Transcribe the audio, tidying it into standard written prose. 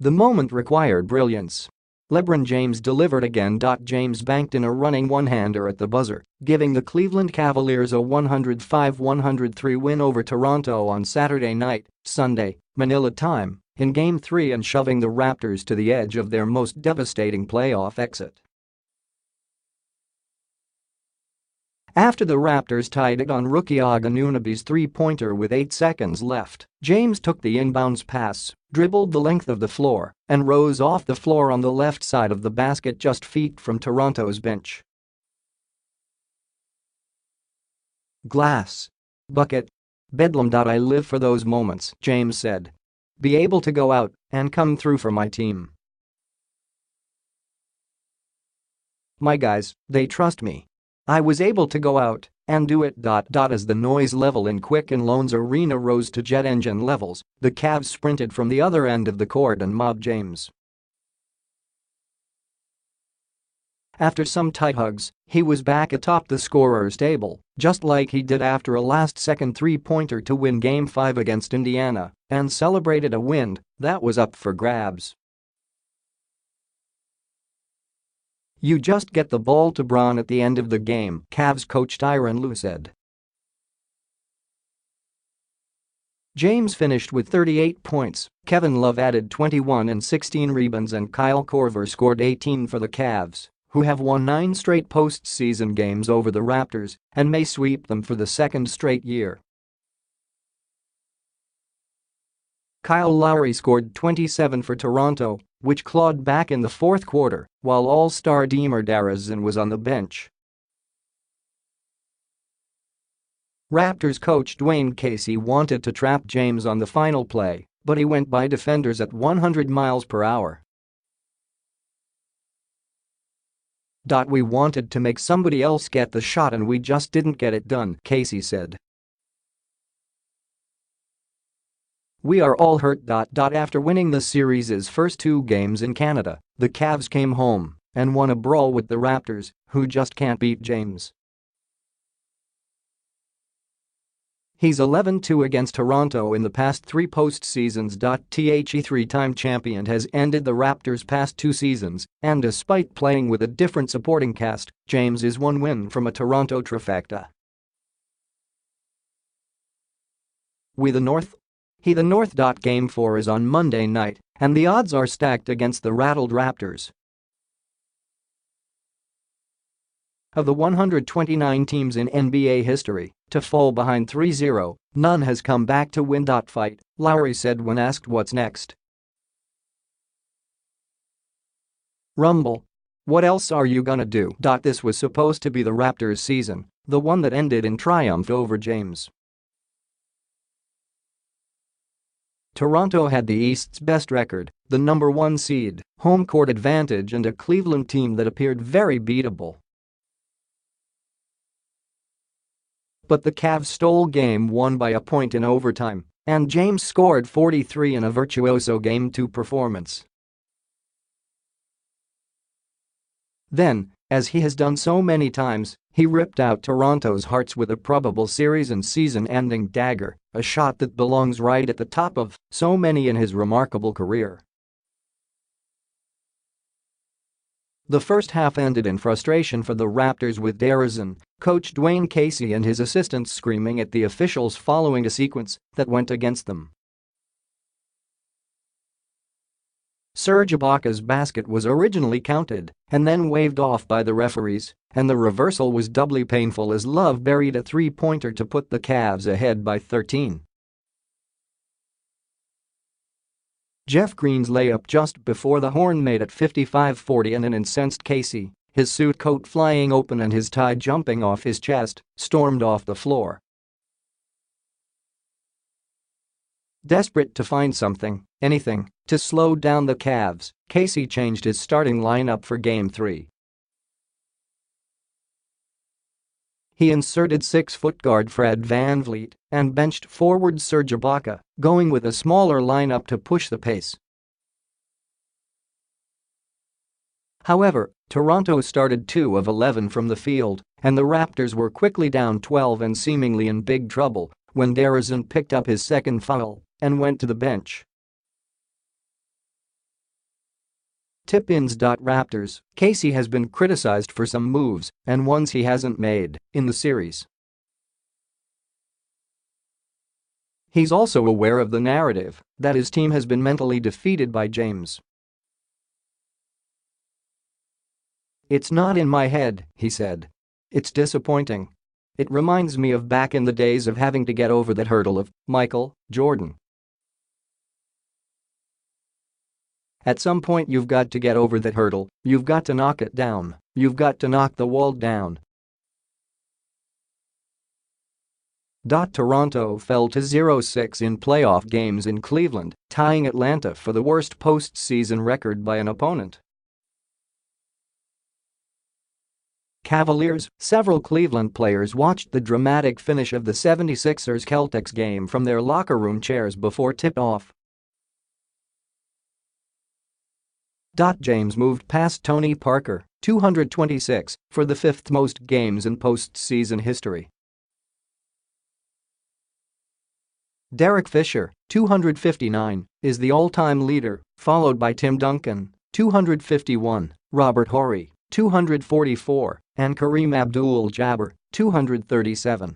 The moment required brilliance. LeBron James delivered again. James banked in a running one-hander at the buzzer, giving the Cleveland Cavaliers a 105-103 win over Toronto on Saturday night, Sunday, Manila time, in Game 3 and shoving the Raptors to the edge of their most devastating playoff exit. After the Raptors tied it on rookie OG Anunoby's three-pointer with 8 seconds left, James took the inbounds pass, dribbled the length of the floor, and rose off the floor on the left side of the basket just feet from Toronto's bench. Glass. Bucket. Bedlam. I live for those moments, James said. Be able to go out and come through for my team. My guys, they trust me. I was able to go out and do it. As the noise level in Quicken Loans Arena rose to jet engine levels, the Cavs sprinted from the other end of the court and mobbed James. After some tight hugs, he was back atop the scorer's table, just like he did after a last-second three-pointer to win Game 5 against Indiana, and celebrated a win that was up for grabs. You just get the ball to Bron at the end of the game, Cavs coach Tyronn Lue said. James finished with 38 points, Kevin Love added 21 and 16 rebounds and Kyle Korver scored 18 for the Cavs, who have won 9 straight postseason games over the Raptors and may sweep them for the second straight year. Kyle Lowry scored 27 for Toronto, which clawed back in the fourth quarter, while all-star DeMar DeRozan was on the bench. Raptors coach Dwayne Casey wanted to trap James on the final play, but he went by defenders at 100 miles per hour. We wanted to make somebody else get the shot and we just didn't get it done, Casey said. We are all hurt. After winning the series' first 2 games in Canada, the Cavs came home and won a brawl with the Raptors, who just can't beat James. He's 11-2 against Toronto in the past 3 postseasons. The 3-time champion has ended the Raptors' past 2 seasons, and despite playing with a different supporting cast, James is 1 win from a Toronto trifecta. We the North? He the North. Game 4 is on Monday night, and the odds are stacked against the rattled Raptors. Of the 129 teams in NBA history to fall behind 3-0, none has come back to win. Fight, Lowry said when asked what's next. Rumble. What else are you gonna do? This was supposed to be the Raptors' season, the one that ended in triumph over James. Toronto had the East's best record, the number 1 seed, home court advantage and a Cleveland team that appeared very beatable. But the Cavs stole Game 1 by a point in overtime, and James scored 43 in a virtuoso Game 2 performance. Then, as he has done so many times, he ripped out Toronto's hearts with a probable series and season-ending dagger, a shot that belongs right at the top of so many in his remarkable career. The first half ended in frustration for the Raptors with DeRozan, coach Dwayne Casey and his assistants screaming at the officials following a sequence that went against them. Serge Ibaka's basket was originally counted and then waved off by the referees, and the reversal was doubly painful as Love buried a three-pointer to put the Cavs ahead by 13. Jeff Green's layup just before the horn made it 55-40 and an incensed Casey, his suit coat flying open and his tie jumping off his chest, stormed off the floor. Desperate to find something, anything, to slow down the Cavs, Casey changed his starting lineup for Game 3. He inserted 6-foot guard Fred VanVleet and benched forward Serge Ibaka, going with a smaller lineup to push the pace. However, Toronto started 2 of 11 from the field, and the Raptors were quickly down 12 and seemingly in big trouble when DeRozan picked up his second foul and went to the bench. Tip-ins. Raptors, Casey has been criticized for some moves and ones he hasn't made in the series. He's also aware of the narrative that his team has been mentally defeated by James. "It's not in my head," he said. "It's disappointing. It reminds me of back in the days of having to get over that hurdle of Michael Jordan. At some point you've got to get over that hurdle, you've got to knock it down, you've got to knock the wall down." Toronto fell to 0-6 in playoff games in Cleveland, tying Atlanta for the worst postseason record by an opponent. Cavaliers, several Cleveland players watched the dramatic finish of the 76ers-Celtics game from their locker room chairs before tip-off. James moved past Tony Parker, 226, for the fifth most games in postseason history. Derek Fisher, 259, is the all-time leader, followed by Tim Duncan, 251, Robert Horry, 244, and Kareem Abdul-Jabbar, 237.